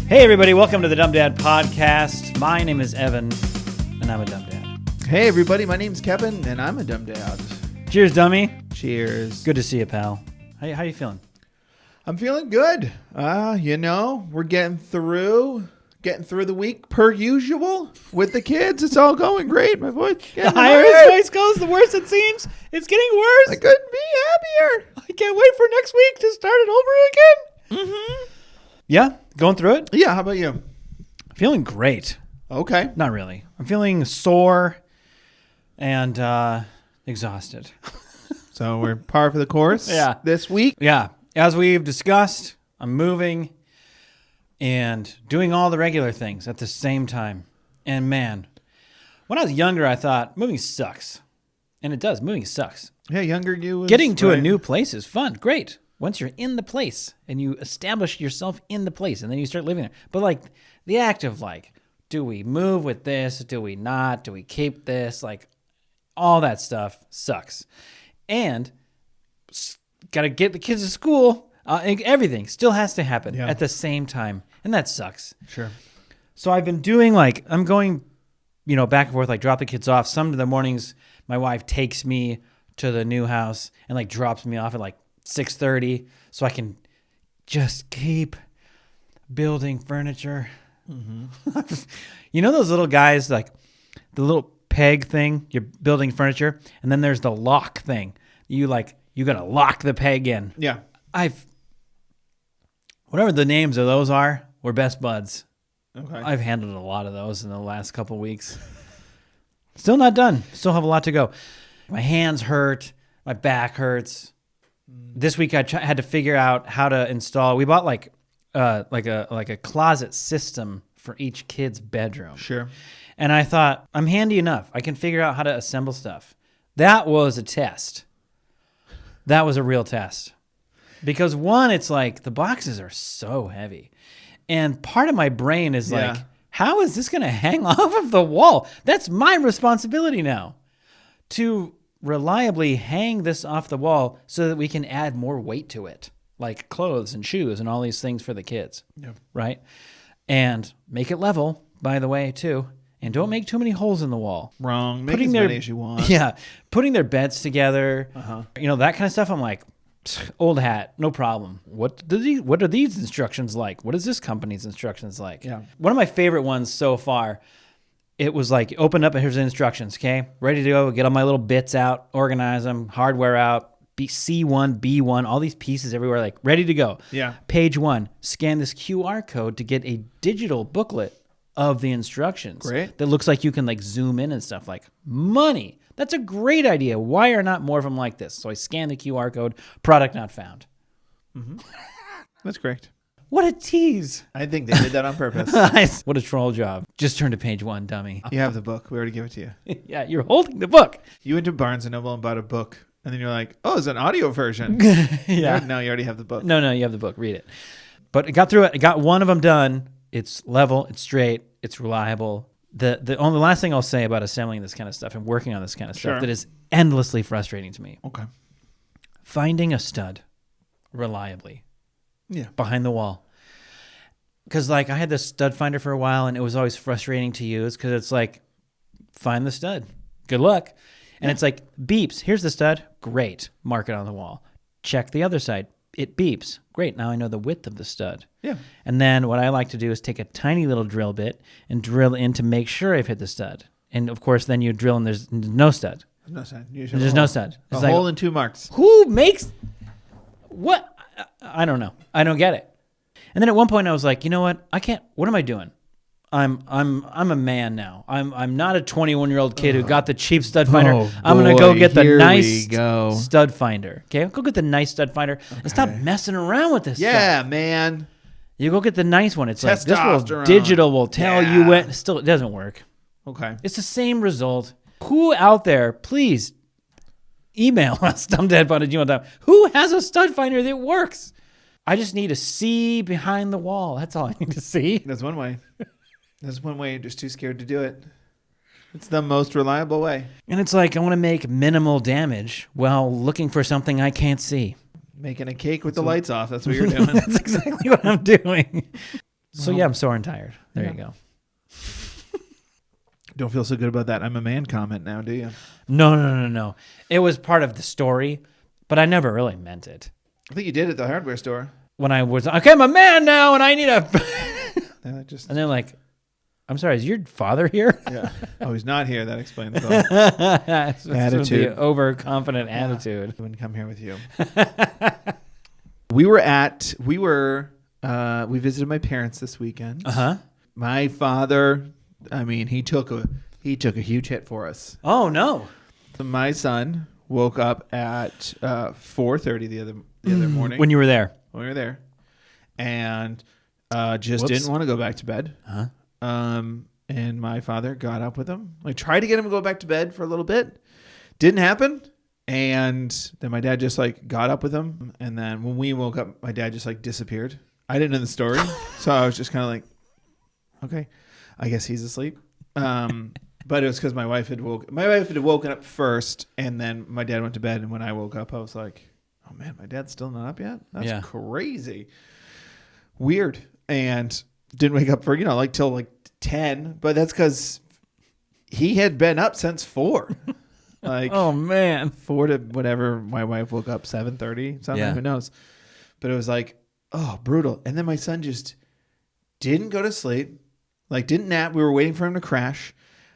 Hey everybody, welcome to the Dumb Dad Podcast. My name is Evan, and I'm a dumb dad. Hey everybody, my name's Kevin, and I'm a dumb dad. Cheers, dummy. Cheers. Good to see you, pal. How you feeling? I'm feeling good. We're getting through the week per usual with the kids. It's all going great. My voice. The higher his voice goes, the worse it seems. It's getting worse. I couldn't be happier. I can't wait for next week to start it over again. Mm-hmm. Yeah, going through it. Yeah, how about you? Feeling great. Okay. Not really. I'm feeling sore and exhausted. So we're par for the course. Yeah. This week. Yeah, as we've discussed, I'm moving and doing all the regular things at the same time. And man, when I was younger, I thought moving sucks. And it does. Moving sucks. Yeah, younger you. Getting to a new place is fun. Great. Once you're in the place and you establish yourself in the place and then you start living there. But like the act of like, do we move with this? Do we not? Do we keep this? Like all that stuff sucks. And got to get the kids to school. Everything still has to happen at the same time. And that sucks. Sure. So I've been doing I'm going, back and forth, like drop the kids off. Some of the mornings my wife takes me to the new house and like drops me off at like 6:30 so I can just keep building furniture. Mm-hmm. Those little guys, like the little peg thing, you're building furniture, and then there's the lock thing. You got to lock the peg in. Yeah. Whatever the names of those are, we're best buds. Okay. I've handled a lot of those in the last couple of weeks. Still not done. Still have a lot to go. My hands hurt. My back hurts. This week I had to figure out how to install. We bought like a closet system for each kid's bedroom. Sure. And I thought, I'm handy enough. I can figure out how to assemble stuff. That was a test. That was a real test. Because one, it's like the boxes are so heavy. And part of my brain is like, how is this going to hang off of the wall? That's my responsibility now to reliably hang this off the wall so that we can add more weight to it, like clothes and shoes and all these things for the kids, right? And make it level, by the way, too. And don't make too many holes in the wall. Wrong. Make as many as you want. Yeah. Putting their beds together, that kind of stuff. I'm like, old hat, no problem. What are these instructions like? What is this company's instructions like? Yeah. One of my favorite ones so far, it was like, open up and here's the instructions, okay? Ready to go, get all my little bits out, organize them, hardware out, C1, B1, all these pieces everywhere, like ready to go. Yeah. Page 1, scan this QR code to get a digital booklet of the instructions. Great. That looks like you can like zoom in and stuff. Like money. That's a great idea. Why are not more of them like this? So I scan the QR code, product not found. Mm-hmm. That's great. What a tease. I think they did that on purpose. What a troll job. Just turn to page 1, dummy. You have the book. We already gave it to you. Yeah, you're holding the book. You went to Barnes & Noble and bought a book, and then you're like, oh, it's an audio version. Yeah. No, you already have the book. No, you have the book. Read it. But I got through it. I got one of them done. It's level. It's straight. It's reliable. The only last thing I'll say about assembling this kind of stuff and working on this kind of stuff that is endlessly frustrating to me. Okay. Finding a stud reliably behind the wall. Because I had this stud finder for a while, and it was always frustrating to use because it's like, find the stud. Good luck. And it's like, beeps. Here's the stud. Great. Mark it on the wall. Check the other side. It beeps. Great. Now I know the width of the stud. Yeah. And then what I like to do is take a tiny little drill bit and drill in to make sure I've hit the stud. And of course, then you drill and there's no stud. No stud. There's no stud. It's a hole and 2 marks. Who makes what? I don't know. I don't get it. And then at one point I was like, you know what? I can't. What am I doing? I'm a man now. I'm not a 21-year-old kid who got the cheap stud finder. I'm gonna go get the nice stud finder. Okay, go get the nice stud finder and stop messing around with this. Yeah, stuff. Man. You go get the nice one. It's like this digital will tell you when. Still, it doesn't work. Okay. It's the same result. Who out there, please email us, dumbdadfun@gmail.com. Who has a stud finder that works? I just need to see behind the wall. That's all I need to see. That's one way. That's one way. You're just too scared to do it. It's the most reliable way. And it's like I want to make minimal damage while looking for something I can't see. Making a cake with the lights off. That's what you're doing. That's exactly what I'm doing. So yeah, I'm sore and tired. There Yeah. you go. Don't feel so good about that. I'm a man comment now, do you? No. It was part of the story, but I never really meant it. I think you did at the hardware store. When I was, okay, I'm a man now and I need a... Just And they're like, I'm sorry, is your father here? yeah. Oh, he's not here. That explains it all. Attitude. The overconfident attitude. I wouldn't come here with you. We visited my parents this weekend. Uh-huh. My father, I mean, he took a huge hit for us. Oh, no. My son woke up at 4:30 the other morning When you were there. when we were there, and just Whoops. didn't want to go back to bed. Uh-huh. And my father got up with him. I tried to get him to go back to bed for a little bit. Didn't happen. And then my dad just like got up with him. And then when we woke up, my dad just like disappeared. I didn't know the story. So I was just kind of like, okay, I guess he's asleep. But it was because my wife had woken up first, and then my dad went to bed. And when I woke up, I was like, oh man, my dad's still not up yet? That's crazy. Weird. And didn't wake up for, till like 10, but that's because he had been up since 4. Like, Oh, man. 4 to whatever. My wife woke up 7:30, something, Yeah. who knows? But it was like, oh, brutal. And then my son just didn't go to sleep, like didn't nap. We were waiting for him to crash.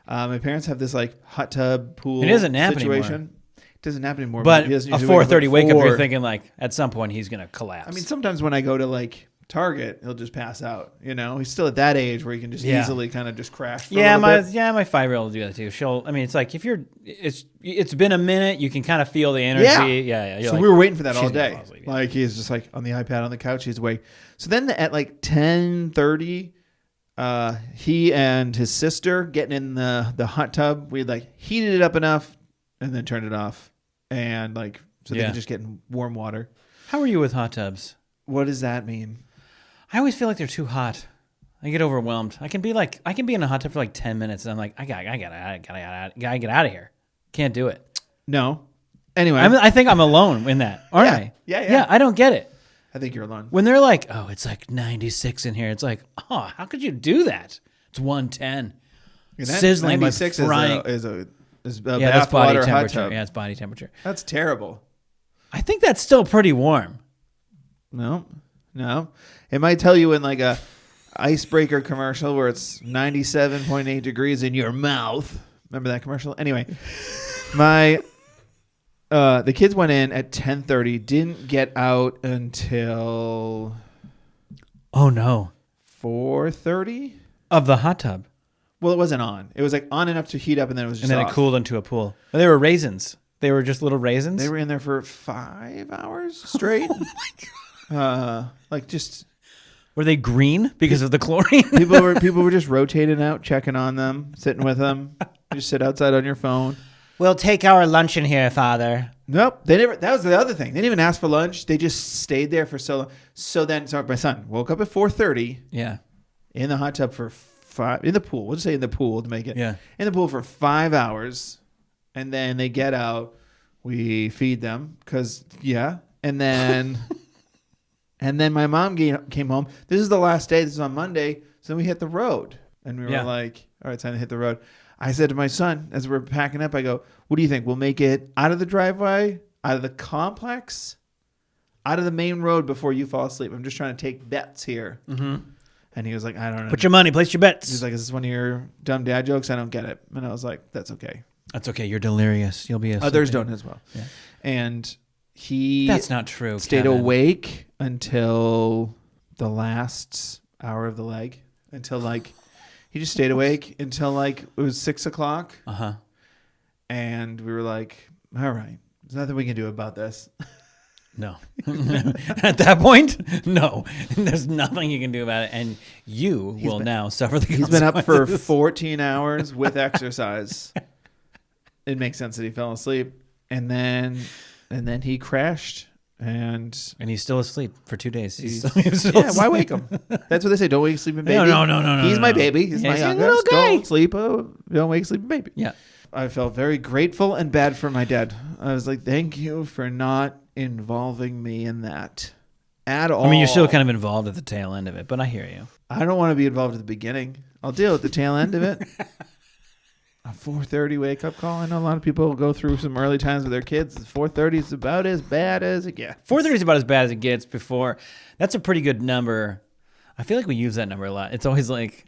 My parents have this like hot tub pool He doesn't nap situation. anymore. It doesn't happen anymore. But he doesn't a usually wake up 4:30 at wake up, 4. you're thinking like, at some point he's going to collapse. I mean, sometimes when I go to like Target, he'll just pass out. He's still at that age where he can just easily kind of just crash. For a little bit. my 5-year-old will do that too. It's like if it's been a minute, you can kind of feel the energy. Yeah. So we were waiting for that all she's gonna day. fall asleep, yeah. Like he's just like on the iPad on the couch. He's awake. So then at like 10:30, he and his sister getting in the hot tub. We like heated it up enough and then turned it off, and like so they could just get in warm water. How are you with hot tubs? What does that mean? I always feel like they're too hot. I get overwhelmed. I can be in a hot tub for like 10 minutes, and I'm like, I gotta get out of here. Can't do it. No. Anyway, I think I'm alone in that, aren't Yeah. I? Yeah. I don't get it. I think you're alone. When they're like, oh, it's like 96 in here. It's like, oh, how could you do that? It's 110. And that Sizzling, but 96 frying. is a Yeah, that's bath body water hot temperature. tub. Yeah, it's body temperature. That's terrible. I think that's still pretty warm. No. It might tell you in like a icebreaker commercial where it's 97.8 degrees in your mouth. Remember that commercial? Anyway, the kids went in at 10:30, didn't get out until Oh, no. 4:30. Of the hot tub. Well, it wasn't on. It was like on enough to heat up, and then it was just And then off. it cooled into a pool. But they were raisins. They were just little raisins. They were in there for 5 hours straight. Oh my god! Like just Were they green because of the chlorine? people were just rotating out, checking on them, sitting with them. You just sit outside on your phone. We'll take our lunch in here, Father. Nope, they never. That was the other thing. They didn't even ask for lunch. They just stayed there for so long. So my son woke up at 4:30 Yeah. in the hot tub for 5 in the pool. We'll just say in the pool to make it. Yeah. In the pool for 5 hours, and then they get out. We feed them and then and then my mom came home. This is the last day. This is on Monday. So we hit the road, and we were like, "All right, time to hit the road." I said to my son as we're packing up, I go, "What do you think? We'll make it out of the driveway, out of the complex, out of the main road before you fall asleep? I'm just trying to take bets here." Mm-hmm. And he was like, "I don't know. Put your money, place your bets. He's like, "Is this one of your dumb dad jokes? I don't get it." And I was like, "That's okay. That's okay. You're delirious. You'll be asleep. Others don't as well." Yeah. And he That's not true. stayed Kevin. awake until the last hour of the leg, until like he just stayed awake until like it was 6 o'clock. Uh-huh. And we were like, all right, there's nothing we can do about this. No. At that point, no. There's nothing you can do about it. And you will now suffer the He's been up for consequences. 14 hours with exercise. It makes sense that he fell asleep. And then he crashed. And he's still asleep for 2 days. He's yeah, still why asleep. wake him? That's what they say. Don't wake a sleeping baby. No. He's my baby. He's Yeah, my he's a youngest. little guy. Don't sleep. Don't wake a sleeping baby. Yeah. I felt very grateful and bad for my dad. I was like, thank you for not involving me in that at all. I mean, you're still kind of involved at the tail end of it, but I hear you. I don't want to be involved at the beginning. I'll deal with the tail end of it. A 4:30 wake up call. I know a lot of people go through some early times with their kids. 4:30 is about as bad as it gets. 4:30 is about as bad as it gets before. That's a pretty good number. I feel like we use that number a lot. It's always like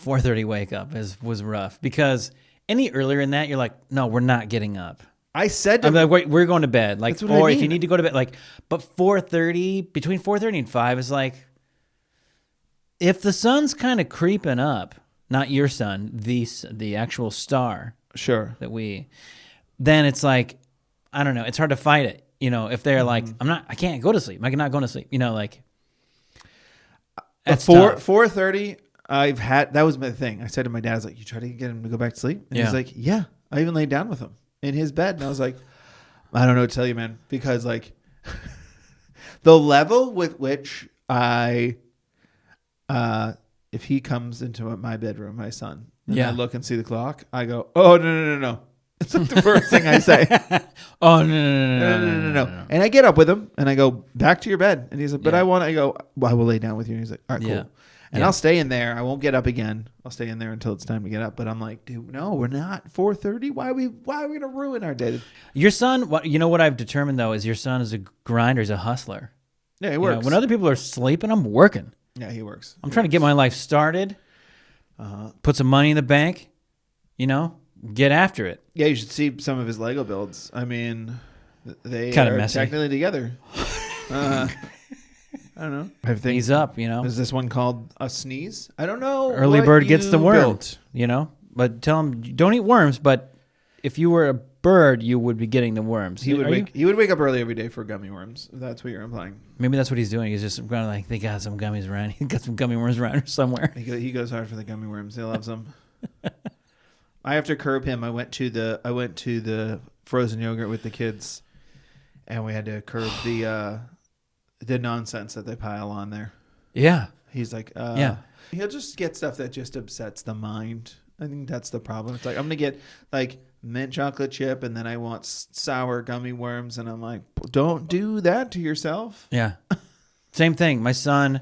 4:30 wake up was rough because any earlier in that, you're like, no, we're not getting up. I said to I'm like, wait, we're going to bed. Like, That's what I or if mean. you need to go to bed, like, but 4:30, between 4:30 and 5 is like, if the sun's kind of creeping up, not your sun, the actual star sure. that then it's like, I don't know, it's hard to fight it. You know, if they're like, I can't go to sleep. I'm not going to sleep. You know, like, that's tough. 4:30. That was my thing. I said to my dad, I was like, you try to get him to go back to sleep? And he's like, yeah. I even laid down with him in his bed. And I was like, I don't know what to tell you, man. Because like the level with which if he comes into my bedroom, my son, and I look and see the clock, I go, oh, no. It's like the first thing I say. Oh, no. And I get up with him and I go, back to your bed. And he's like, but I go, well, I will lay down with you. And he's like, all right, cool. Yeah. And I'll stay in there. I won't get up again. I'll stay in there until it's time to get up. But I'm like, dude, no, we're not 4:30. Why are we going to ruin our day? Your son, you know what I've determined, though, is your son is a grinder, is a hustler. Yeah, he You works. know, when other people are sleeping, I'm working. Yeah, he works. I'm trying to get my life started, put some money in the bank, get after it. Yeah, you should see some of his Lego builds. I mean, they Kinda are messy. technically together. I don't know. I think He's up, Is this one called a sneeze? I don't know. Early what bird gets you the worm, built. But tell him, don't eat worms, but if you were a bird, you would be getting the worms. He would wake up early every day for gummy worms. If that's what you're implying. Maybe that's what he's doing. He's just going like, they got some gummies around. He got some gummy worms around here somewhere. He goes hard for the gummy worms. He loves them. I have to curb him. I went to the frozen yogurt with the kids, and we had to curb the nonsense that they pile on there. Yeah. He's like, he'll just get stuff that just upsets the mind. I think that's the problem. It's like, I'm gonna get like mint chocolate chip, and then I want sour gummy worms, and I'm like, don't do that to yourself. Yeah. Same thing. My son,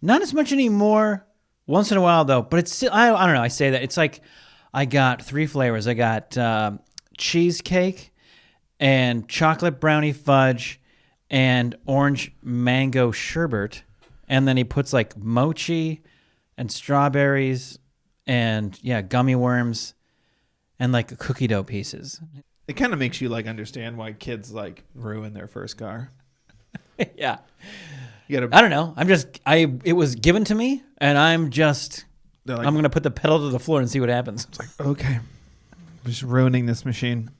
not as much anymore. Once in a while, though. But it's still, I don't know. I say that. It's like I got 3 flavors. I got cheesecake and chocolate brownie fudge and orange mango sherbet. And then he puts like mochi and strawberries and, gummy worms and like cookie dough pieces. It kind of makes you like understand why kids like ruin their first car. Yeah. You gotta, I don't know. It was given to me, and I'm like, going to put the pedal to the floor and see what happens. It's like, okay, I'm just ruining this machine.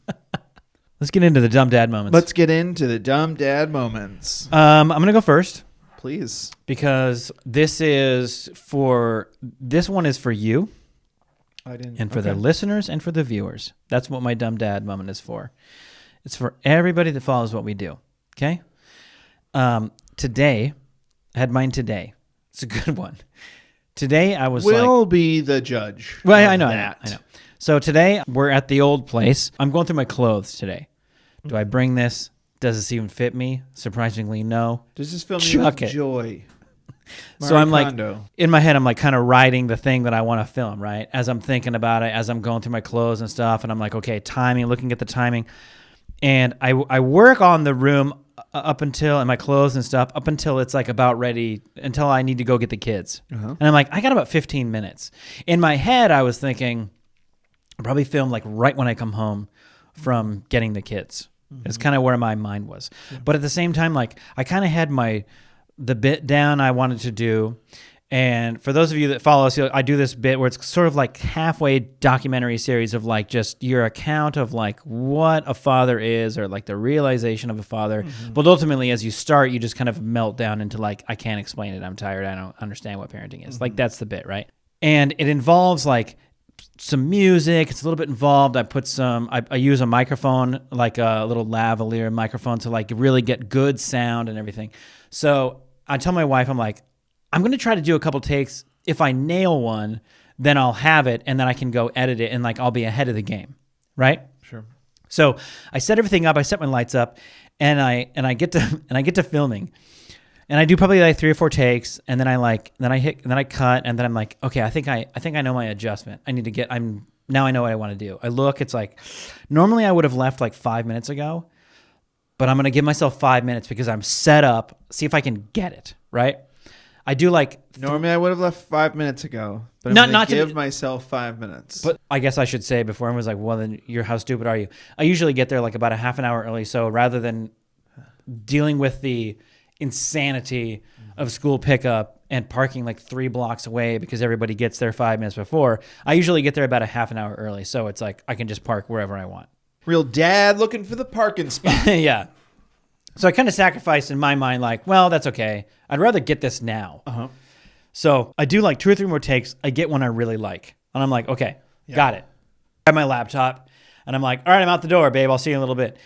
Let's get into the dumb dad moments. Let's get into the dumb dad moments. I'm going to go first Please. because this one is for you I didn't. and for the listeners and for the viewers. That's what my dumb dad moment is for. It's for everybody that follows what we do. Okay? Today, I had mine today. It's a good one. Today I was We'll be the judge. Well, of I know. that. So today we're at the old place. I'm going through my clothes today. Do I bring this? Does this even fit me? Surprisingly, no. Does this fill me Chuck with it. joy? So I'm like, Kondo. in my head, I'm like kind of writing the thing that I want to film, right? As I'm thinking about it, as I'm going through my clothes and stuff. And I'm like, okay, timing, looking at the timing. And I work on the room up until, and my clothes and stuff, up until it's like about ready, until I need to go get the kids. And I'm like, I got about 15 minutes. In my head, I was thinking, I'll probably film like right when I come home from getting the kids. It's kind of where my mind was. But at the same time, like I kind of had the bit down I wanted to do. And for those of you that follow us, I do this bit where it's sort of like halfway documentary series of like just your account of like what a father is or like the realization of a father. But ultimately, as you start, you just kind of melt down into like, I can't explain it. I'm tired. I don't understand what parenting is. Like that's the bit, right? And it involves like some music. It's a little bit involved. I put I use a microphone, like a little lavalier microphone to like really get good sound and everything. So I tell my wife, I'm like, I'm going to try to do a couple takes. If I nail one, then I'll have it and then I can go edit it and like I'll be ahead of the game, right? Sure. So I set everything up. I set my lights up, and I get to filming, And I do probably like 3 or 4 takes, and then I cut, and then I'm like, okay, I think I know my adjustment. Now I know what I want to do. I look, it's like, normally I would have left like 5 minutes ago, but I'm going to give myself 5 minutes because I'm set up, see if I can get it, right? I do like... Normally I would have left 5 minutes ago, but I'm going to give myself 5 minutes. But I guess I should say before everyone's like, well, then how stupid are you? I usually get there like about a half an hour early, so rather than dealing with the insanity of school pickup and parking like 3 blocks away because everybody gets there 5 minutes before, I usually get there about a half an hour early. So it's like I can just park wherever I want. Real dad looking for the parking spot. Yeah. So I kind of sacrificed in my mind, like, well, that's okay. I'd rather get this now. Uh-huh. So I do like 2 or 3 more takes. I get one I really like. And I'm like, okay, got it. I have my laptop and I'm like, all right, I'm out the door, babe. I'll see you in a little bit.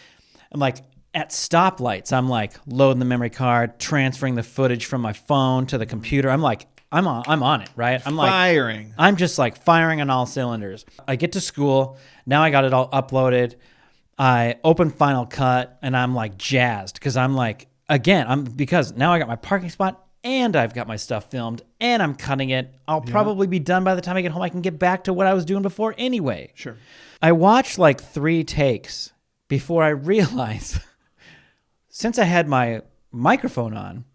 I'm like, at stoplights, I'm like loading the memory card, transferring the footage from my phone to the computer. I'm like, I'm on it, right? I'm like firing. I'm just like firing on all cylinders. I get to school. Now I got it all uploaded. I open Final Cut and I'm like jazzed because I'm like, again, because now I got my parking spot and I've got my stuff filmed and I'm cutting it. I'll probably be done by the time I get home. I can get back to what I was doing before anyway. Sure. I watched like 3 takes before I realized since I had my microphone on,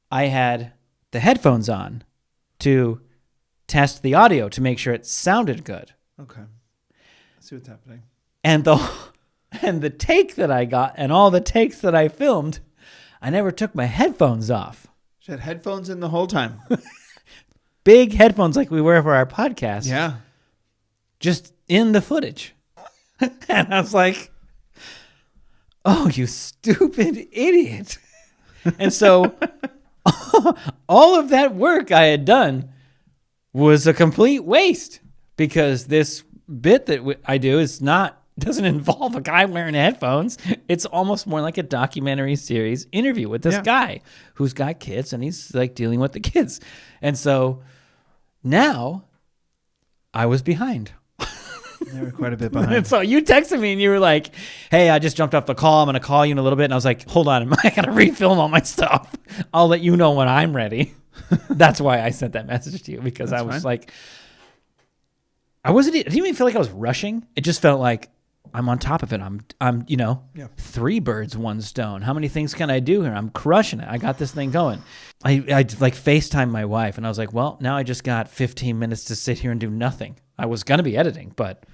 I had the headphones on to test the audio to make sure it sounded good. Okay. Let's see what's happening. And the take that I got and all the takes that I filmed, I never took my headphones off. She had headphones in the whole time. Big headphones like we wear for our podcast. Yeah. Just in the footage. And I was like, oh, you stupid idiot. And so all of that work I had done was a complete waste because this bit that I do doesn't involve a guy wearing headphones. It's almost more like a documentary series interview with this guy who's got kids and he's like dealing with the kids. And so now I was behind. They were quite a bit behind. And so you texted me and you were like, hey, I just jumped off the call. I'm going to call you in a little bit. And I was like, hold on. I got to refilm all my stuff. I'll let you know when I'm ready. That's why I sent that message to you because I was like, I didn't even feel like I was rushing. It just felt like I'm on top of it. I'm 3 birds, 1 stone. How many things can I do here? I'm crushing it. I got this thing going. I like FaceTime my wife and I was like, well, now I just got 15 minutes to sit here and do nothing. I was going to be editing, but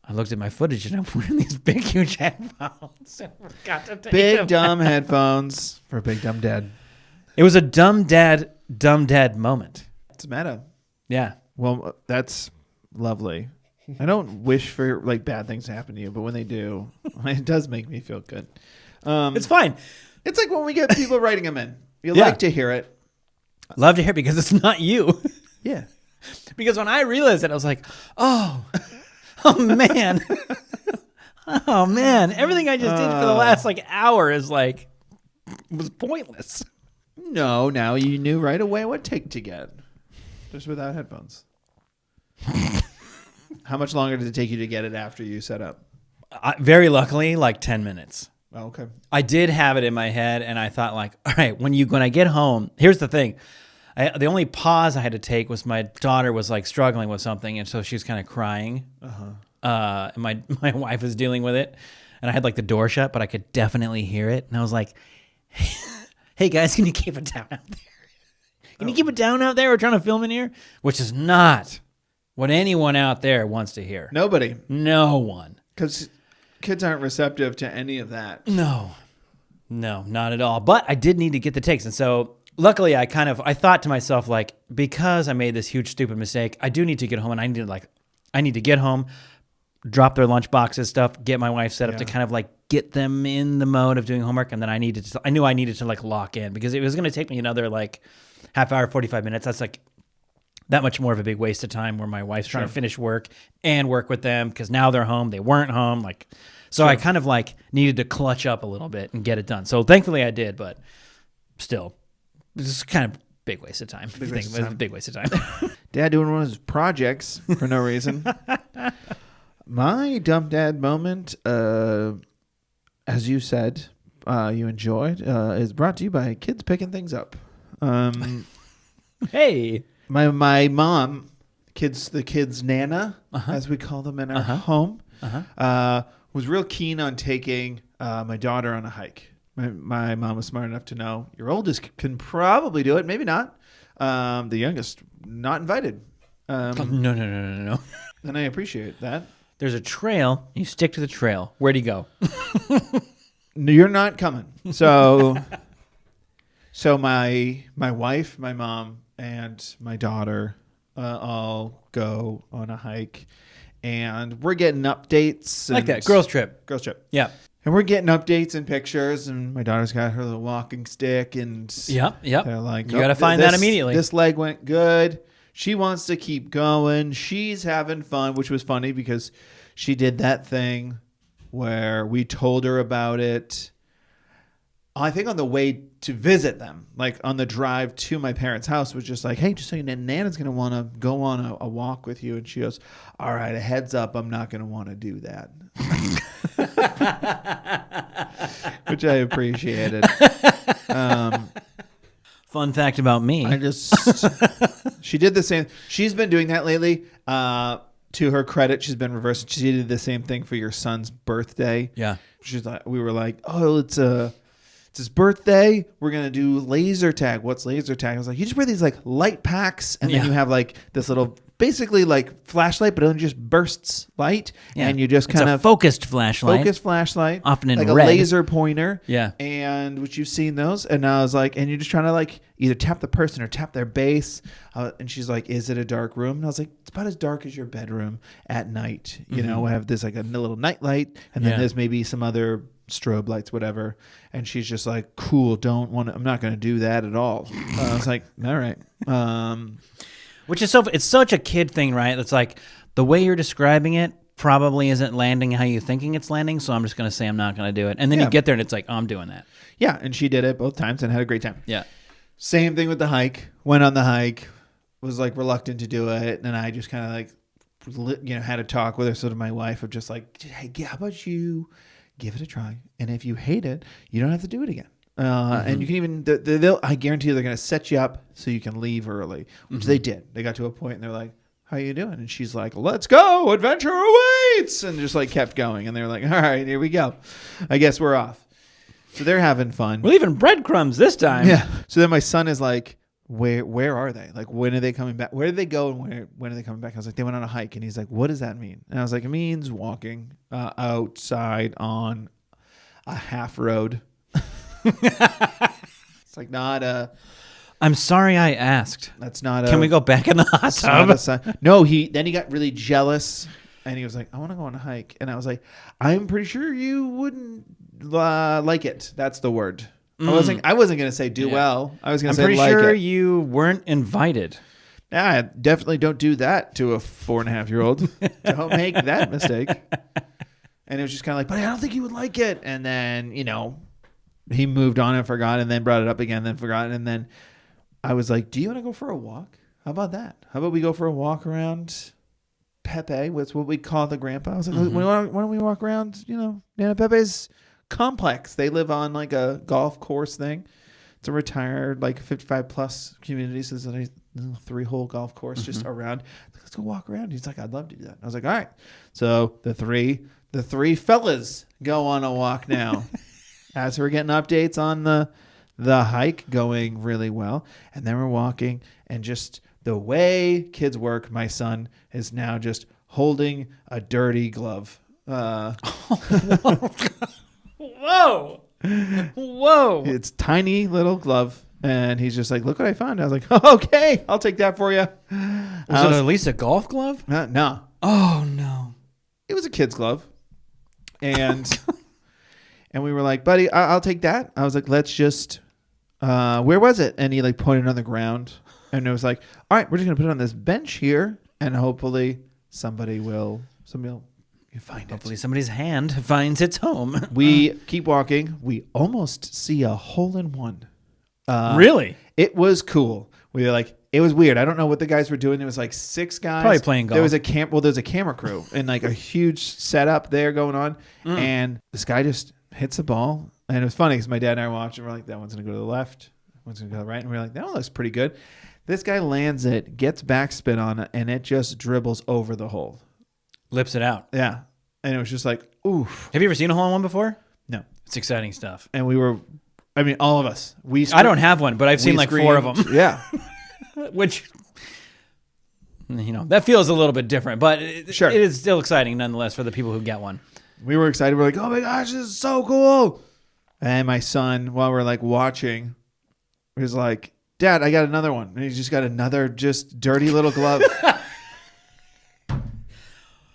I looked at my footage and I'm wearing these big, huge headphones. Big, dumb headphones for a big, dumb dad. It was a dumb dad moment. It's meta. Yeah. Well, that's lovely. I don't wish for like bad things to happen to you, but when they do, it does make me feel good. It's fine. It's like when we get people writing them in. You like to hear it. Love to hear it because it's not you. Yeah. Because when I realized it, I was like, oh man. Oh man. Everything I just did for the last like hour is like was pointless. No, now you knew right away what take to get. Just without headphones. How much longer did it take you to get it after you set up? Very luckily, like 10 minutes. Oh, okay. I did have it in my head, and I thought, like, all right, when I get home, here's the thing. The only pause I had to take was my daughter was like struggling with something, and so she was kind of crying. And my wife was dealing with it, and I had like the door shut, but I could definitely hear it, and I was like, "Hey guys, can you keep it down out there? Can you keep it down out there? We're trying to film in here," which is not what anyone out there wants to hear. Nobody. No one. Because kids aren't receptive to any of that. No, not at all. But I did need to get the takes. And so luckily I thought to myself, like, because I made this huge, stupid mistake, I do need to get home and I need to get home, drop their lunch boxes, stuff, get my wife set up to kind of like get them in the mode of doing homework. And then I knew I needed to like lock in because it was going to take me another like half hour, 45 minutes. That's like that much more of a big waste of time where my wife's trying to finish work and work with them because now they're home. They weren't home. Like, so I kind of like needed to clutch up a little bit and get it done. So thankfully I did, but still, this is kind of big waste of time. Big waste of time. Dad doing one of his projects for no reason. My dumb dad moment, as you said, you enjoyed is brought to you by Kids Picking Things Up. Hey. My mom, the kids' nana, as we call them in our home, was real keen on taking my daughter on a hike. My mom was smart enough to know your oldest can probably do it, maybe not. The youngest, not invited. No. And I appreciate that. There's a trail. You stick to the trail. Where'd he go? No, you're not coming. So my wife, my mom, and my daughter all go on a hike, and we're getting updates. Like that. Girls trip. Yeah. And we're getting updates and pictures, and my daughter's got her little walking stick, and Yep. they're like, You got to find that immediately. This leg went good. She wants to keep going. She's having fun, which was funny because she did that thing where we told her about it, I think on the way to visit them, like on the drive to my parents' house, was just like, hey, just so you know, Nana's going to want to go on a walk with you. And she goes, all right, a heads up, I'm not going to want to do that. Which I appreciated. Fun fact about me. She did the same. She's been doing that lately. To her credit, she's been reversed. She did the same thing for your son's birthday. Yeah. She's like, we were like, oh, it's his birthday. We're gonna do laser tag. What's laser tag? I was like, you just wear these like light packs, and then you have like this little, basically like flashlight, but it only just bursts light, and you just kind of focused flashlight, often in like red. a laser pointer. Yeah. And which you've seen those, and I was like, and you're just trying to like either tap the person or tap their base. And she's like, is it a dark room? And I was like, it's about as dark as your bedroom at night. You know, we have this like a little night light, and then there's maybe some other strobe lights, whatever. And she's just like, cool, I'm not going to do that at all. I was like, all right. Which is it's such a kid thing, right? It's like the way you're describing it probably isn't landing how you're thinking it's landing. So I'm just going to say I'm not going to do it. And then you get there and it's like, oh, I'm doing that. Yeah. And she did it both times and had a great time. Yeah. Same thing with the hike. Went on the hike, was like reluctant to do it. And I just kind of like, had a talk with her, sort of my wife, of just like, hey, how about you give it a try? And if you hate it, you don't have to do it again. And you can even, I guarantee you they're going to set you up so you can leave early, which they did. They got to a point and they're like, how you doing? And she's like, let's go. Adventure awaits. And just like kept going. And they're like, all right, here we go. I guess we're off. So they're having fun. We're leaving breadcrumbs this time. Yeah. So then my son is like, where are they? Like, when are they coming back? Where did they go? And when are they coming back? I was like, they went on a hike. And he's like, what does that mean? And I was like, it means walking outside on a half road. It's like not a. I'm sorry I asked. That's not a. Can we go back in the hot tub? No, then he got really jealous and he was like, I want to go on a hike. And I was like, I'm pretty sure you wouldn't like it. That's the word. I wasn't going to say do well. I was going to say like it. I'm pretty sure you weren't invited. Yeah, definitely don't do that to a 4.5-year-old. Don't make that mistake. And it was just kind of like, but I don't think you would like it. And then, he moved on and forgot, and then brought it up again, then forgot. And then I was like, do you want to go for a walk? How about that? How about we go for a walk around Pepe? What's what we call the grandpa. I was like, why don't we walk around, Nana Pepe's complex. They live on like a golf course thing. It's a retired, like 55 plus community. So there's a 3-hole golf course just around. Let's go walk around. He's like, I'd love to do that. I was like, all right. So the three fellas go on a walk now. As we're getting updates on the hike going really well. And then we're walking, and just the way kids work, my son is now just holding a dirty glove. Whoa. It's tiny little glove. And he's just like, look what I found. I was like, oh, okay, I'll take that for you. Was it at least a golf glove? No. Oh, no. It was a kid's glove. And and we were like, buddy, I'll take that. I was like, let's just, where was it? And he like pointed on the ground. And it was like, all right, we're just going to put it on this bench here. And hopefully somebody will find it. Hopefully somebody's hand finds its home. We keep walking. We almost see a hole-in-one. Really? It was cool. We were like, it was weird. I don't know what the guys were doing. There was like 6 guys. Probably playing golf. There was there's a camera crew and like a huge setup there going on. And this guy just hits the ball And it was funny because my dad and I watched and we're like, that one's going to go to the left. That one's going to go to the right. And we're like, that one looks pretty good. This guy lands it, gets backspin on it, and it just dribbles over the hole. Lips it out. Yeah. And it was just like, oof. Have you ever seen a hole-in-one before? No. It's exciting stuff. And we were, I mean, all of us. I don't have one, but I've seen like 4 of them. Yeah. Which, that feels a little bit different, but Sure. it is still exciting nonetheless for the people who get one. We were excited. We're like, oh my gosh, this is so cool. And my son, while we're like watching, was like, Dad, I got another one. And he's just got another just dirty little glove.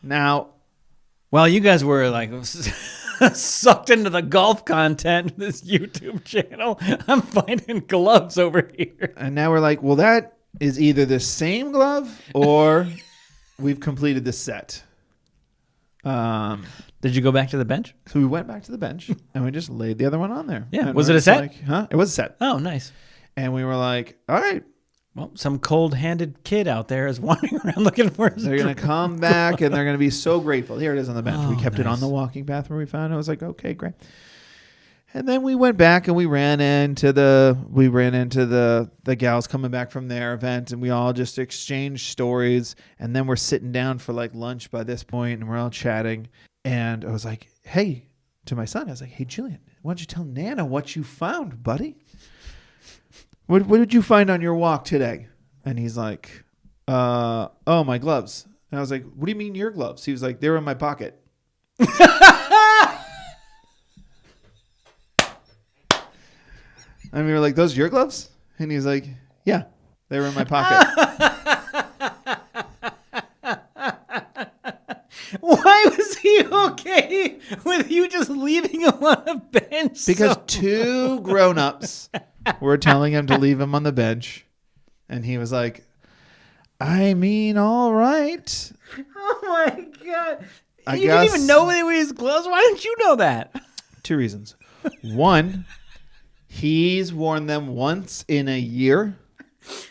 Now, while you guys were like sucked into the golf content, this YouTube channel, I'm finding gloves over here. and now we're like, well, that is either the same glove or we've completed the set. Did you go back to the bench? So we went back to the bench and we just laid the other one on there. Yeah. And Was we're it a just set? like, huh? It was a set. Oh, nice. And we were like, all right, Well, some cold-handed kid out there is wandering around looking for his they're going to come back and they're going to be so grateful. Here it is on the bench. Oh, We kept it on nice. the walking path where we found it. I was like, okay, great. And then we went back and we ran into the gals coming back from their event, and we all just exchanged stories. And then we're sitting down for like lunch by this point, and we're all chatting. And I was like, hey, to my son, I was like, hey, Julian, why don't you tell Nana what you found, buddy? What did you find on your walk today? And he's like, oh, my gloves. And I was like, what do you mean your gloves? He was like, they were in my pocket. And we were like, those are your gloves? And he's like, yeah, they were in my pocket. Why was he okay with you just leaving him on a bench? Because 2 grown-ups were telling him to leave him on the bench. And he was like, I mean, all right. Oh my God. I You guess- didn't even know they were his gloves? Why didn't you know that? 2 reasons. One, he's worn them once in a year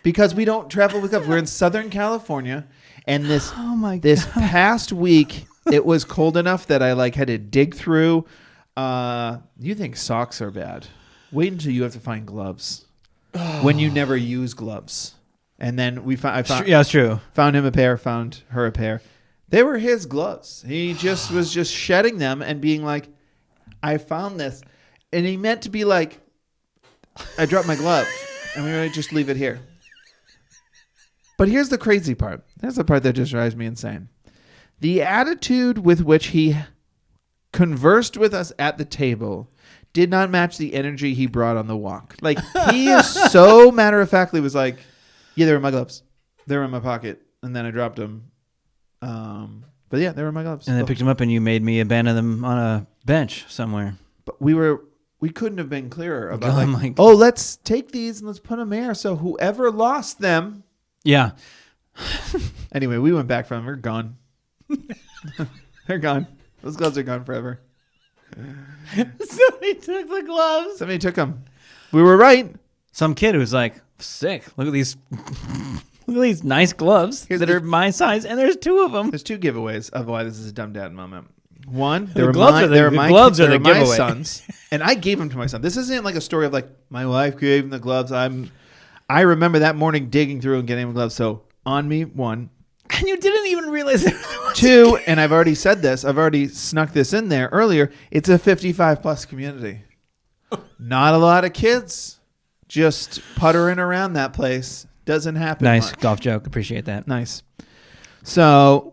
because we don't travel with gloves. We're in Southern California, and this past week it was cold enough that I like had to dig through. You think socks are bad? Wait until you have to find gloves when you never use gloves. And then I found Yeah, it's true. found him a pair, found her a pair. They were his gloves. He just was just shedding them and being like, I found this. And he meant to be like, I dropped my glove. And we were like, just leave it here. But here's the crazy part. Here's the part that just drives me insane. The attitude with which he conversed with us at the table did not match the energy he brought on the walk. Like, he is so matter-of-factly was like, yeah, they were my gloves. They were in my pocket. And then I dropped them. But yeah, they were my gloves. And then picked him up and you made me abandon them on a bench somewhere. But we couldn't have been clearer about Oh my God. oh, let's take these and let's put them here. So whoever lost them. Yeah. Anyway, we went back from them. They're gone. They're gone. Those gloves are gone forever. Somebody took the gloves. Somebody took them. We were right. Some kid who's like, sick. Look at these nice gloves Here's that the- are my size, and there's 2 of them. There's 2 giveaways of why this is a dumb dad moment. One, The gloves are the my giveaway. sons, and I gave them to my son. This isn't like a story of like my wife gave him the gloves. I remember that morning digging through and getting him gloves. So on me, 1. And you didn't even realize there was 2, and I've already said this. I've already snuck this in there earlier. It's a 55+ community. Not a lot of kids just puttering around that place. Doesn't happen. Nice much. golf joke. Appreciate that. Nice. So,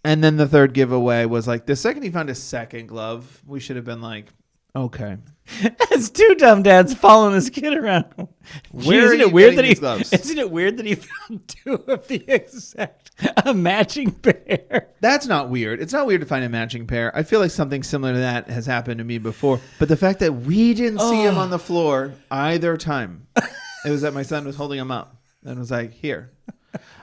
and then the third giveaway was like the second he found a second glove, we should have been like, okay. It's 2 dumb dads following this kid around. Where isn't are it you weird getting that these gloves? Isn't it weird that he found 2 of the exact a matching pair? That's not weird. It's not weird to find a matching pair. I feel like something similar to that has happened to me before. But the fact that we didn't see him on the floor either time, it was that my son was holding him up and was like, here.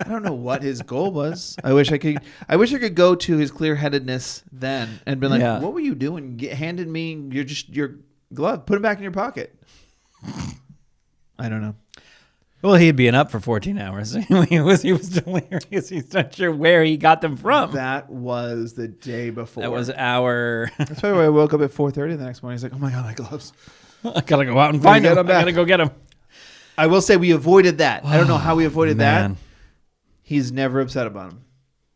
I don't know what his goal was. I wish I could go to his clear-headedness then and been like, Yeah. what were you doing? Handed me your glove. Put it back in your pocket. I don't know. Well, he'd been up for 14 hours. he was delirious. He's not sure where he got them from. That was the day before. That was our. That's probably why I woke up at 4:30 the next morning. He's like, "Oh my god, my gloves!" I gotta go out and find get him. him back. I gotta go get him. I will say we avoided that. I don't know how we avoided Man. that. He's never upset about them.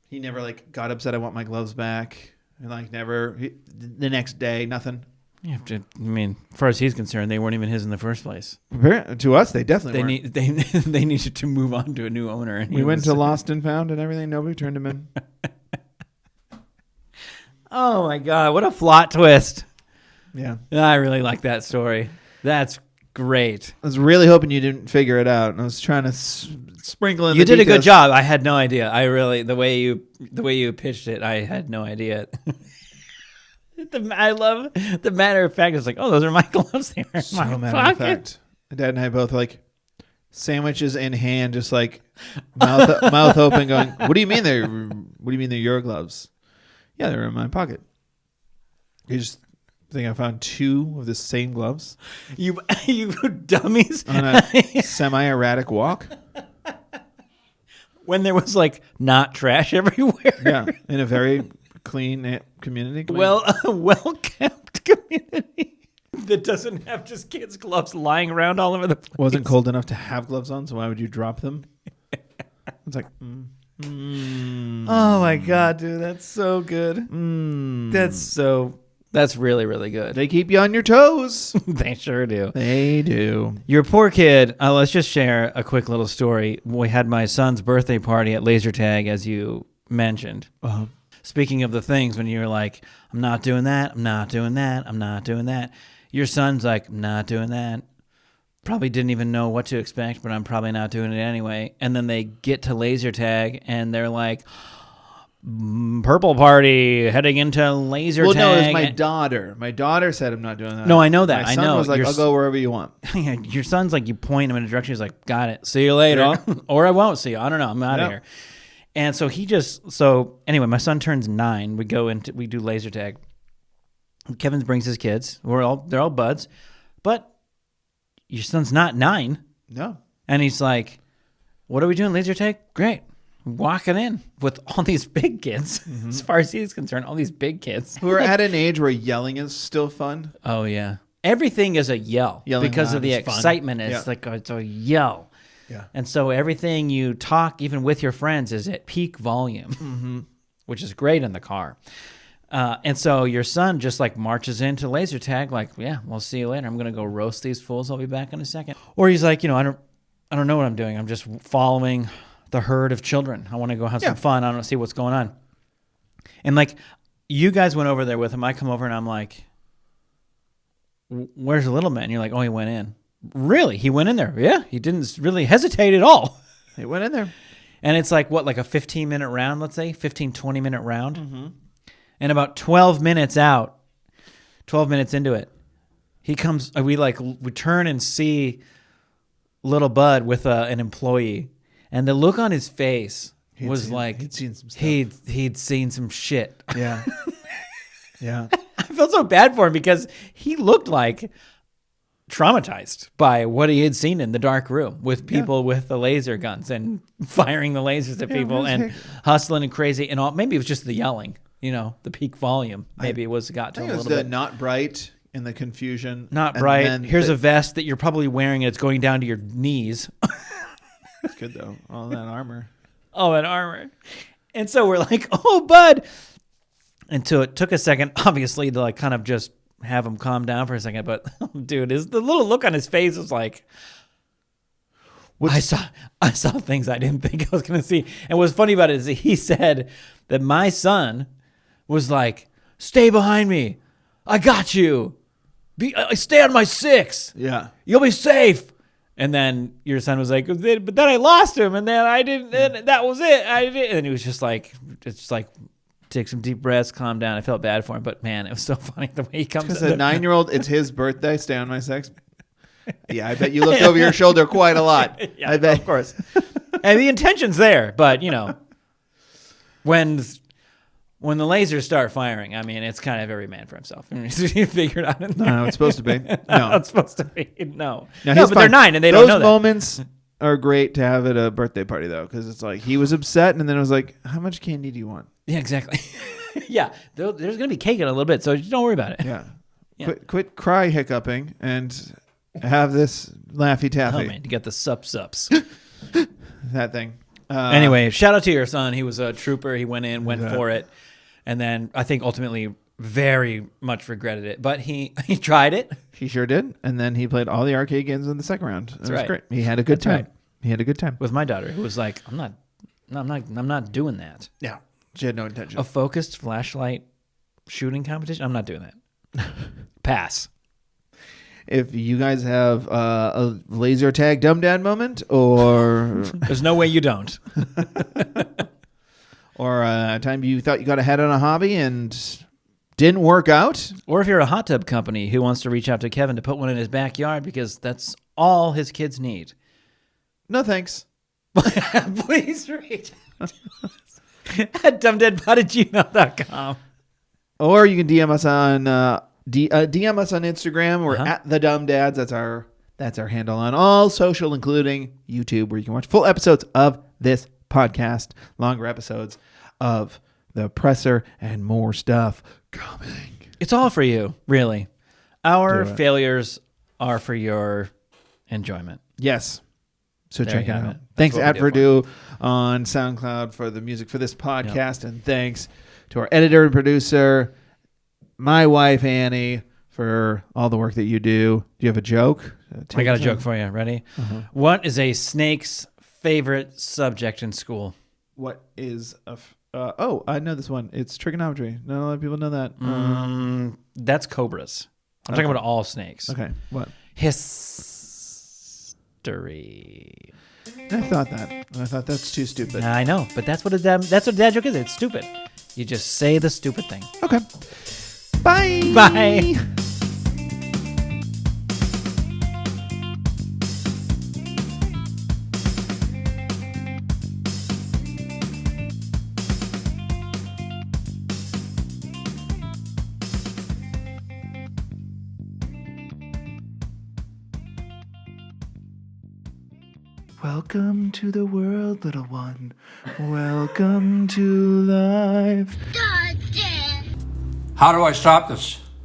He never like got upset. I want my gloves back. And like never the next day, nothing. You have to. I mean, as far as he's concerned, they weren't even his in the first place. To us, they definitely They weren't. they needed to move on to a new owner. And We went to Lost and Found and everything. Nobody turned him in. Oh my god! What a plot twist! Yeah. I really like that story. That's great. I was really hoping you didn't figure it out. I was trying to sprinkle in. You the did a good details. job. I had no idea. I really the way you pitched it. I had no idea. I love the matter of fact. It's like, oh, those are my gloves. They are in So my matter of pocket. fact. My dad and I both like sandwiches in hand, just like mouth open, going, "What do you mean they're? What do you mean they're your gloves?" Yeah, they're in my pocket. You just think I found 2 of the same gloves You dummies. on a semi-erratic walk? When there was like not trash everywhere. Yeah, in a very clean community. Well kept community that doesn't have just kids' gloves lying around all over the place. Wasn't cold enough to have gloves on, so why would you drop them? It's like, Oh my god, dude, that's so good. That's really, really good. they keep you on your toes. They sure do. They do. Your poor kid. Let's just share a quick little story. We had my son's birthday party at laser tag, as you mentioned. Uh-huh. Speaking of the things when you're like, I'm not doing that, I'm not doing that, I'm not doing that. Your son's like, I'm not doing that. Probably didn't even know what to expect, but I'm probably not doing it anyway. And then they get to laser tag and they're like, purple party heading into laser Well, tag. no, it was my daughter. My daughter said I'm not doing that. No, I know that. My I son know. was like, Your I'll go wherever you want. Your son's like, you point him in a direction. He's like, got it. See you later. Yeah. Or I won't see you. I don't know. I'm out Yeah. of here. And so anyway, my son turns 9. We do laser tag. Kevin brings his kids. They're all buds, but your son's not 9. No. And he's like, what are we doing? Laser tag? Great. Walking in with all these big kids. Mm-hmm. As far as he's concerned, all these big kids. Who are at an age where yelling is still fun. Oh yeah. Everything is a yell Yelling because loud of the is fun. excitement. It's Yeah. like it's a yell. Yeah. And so everything you talk, even with your friends, is at peak volume, which is great in the car. And so your son just like marches into laser tag, like, yeah, we'll see you later. I'm gonna go roast these fools. I'll be back in a second. Or he's like, I don't know what I'm doing. I'm just following the herd of children. I want to go have some fun. I don't see what's going on. And like, you guys went over there with him. I come over and I'm like, where's the little man? And you're like, oh, he went in. Really? He went in there? Yeah. He didn't really hesitate at all. He went in there. And it's like, what, like a 15-minute round, let's say? 15, 20-minute round? Mm-hmm. And about 12 minutes into it, he comes, we turn and see little Bud with an employee. And the look on his face was like he'd seen some stuff. He'd seen some shit. Yeah. Yeah. I felt so bad for him because he looked like traumatized by what he had seen in the dark room with people with the laser guns and firing the lasers at people and hustling and crazy and all. Maybe it was just the yelling, the peak volume. Maybe it got to I him think a it was little the bit. not bright and the confusion. Not And bright. then Here's a vest that you're probably wearing and it's going down to your knees. It's good though. All that armor. Oh, an armor. And so we're like, oh, Bud. And so it took a second, obviously, to like kind of just have him calm down for a second. But dude, the little look on his face was like, I saw things I didn't think I was going to see. And what's funny about it is that he said that my son was like, stay behind me. I got you. Stay on my 6. Yeah. You'll be safe. And then your son was like, but then I lost him, and then I didn't. And that was it. I did, and he was just like, take some deep breaths, calm down. I felt bad for him, but man, it was so funny the way he comes. Because a 9-year-old, it's his birthday. Stay on my 6. Yeah, I bet you looked over your shoulder quite a lot. Yeah, I bet. of course. And the intention's there, but when the lasers start firing, I mean, it's kind of every man for himself. You figure it out. No, it's supposed to be. No. It's supposed to be. No. Now, No, he's but they're fine. 9 and they Those don't know that. moments are great to have at a birthday party, though, because it's like he was upset, and then it was like, how much candy do you want? Yeah, exactly. Yeah, there's going to be cake in a little bit, so don't worry about it. Yeah. Yeah. Quit cry hiccuping and have this Laffy Taffy. Oh, man, you got the sups. That thing. Anyway, shout out to your son. He was a trooper. He went for it. And then I think ultimately very much regretted it. But he tried it. He sure did. And then he played all the arcade games in the second round. It was right. great. He had a good That's time. right. He had a good time. With my daughter, who was like, I'm not doing that. Yeah. She had no intention. A focused flashlight shooting competition? I'm not doing that. Pass. If you guys have a laser tag dumb dad moment, or There's no way you don't. or a time you thought you got ahead on a hobby and didn't work out, Or if you're a hot tub company who wants to reach out to Kevin to put one in his backyard because that's all his kids need. no thanks. Please reach out at dumbdeadpod@gmail.com. Or you can DM us on DM us on Instagram. We're Uh-huh. at the Dumb Dads. That's our handle on all social, including YouTube, where you can watch full episodes of this podcast, longer episodes of The Presser, and more stuff coming. It's all for you, really. Our Do it. failures are for your enjoyment. Yes. So There check you it have out. it. That's Thanks what to we At do Purdue on SoundCloud for the music for this podcast. And thanks to our editor and producer, my wife, Annie, for all the work that you do. Do you have a joke? I got a joke for you. Ready? Uh-huh. What is a snake's favorite subject in school? What is a... I know this one. It's trigonometry. Not a lot of people know that. That's cobras. I'm talking about all snakes. Okay. What? History. I thought that's too stupid. I know, but that's what a dad joke is. It's stupid. You just say the stupid thing. Okay. Bye. Bye. Welcome to the world, little one. Welcome to life. How do I stop this?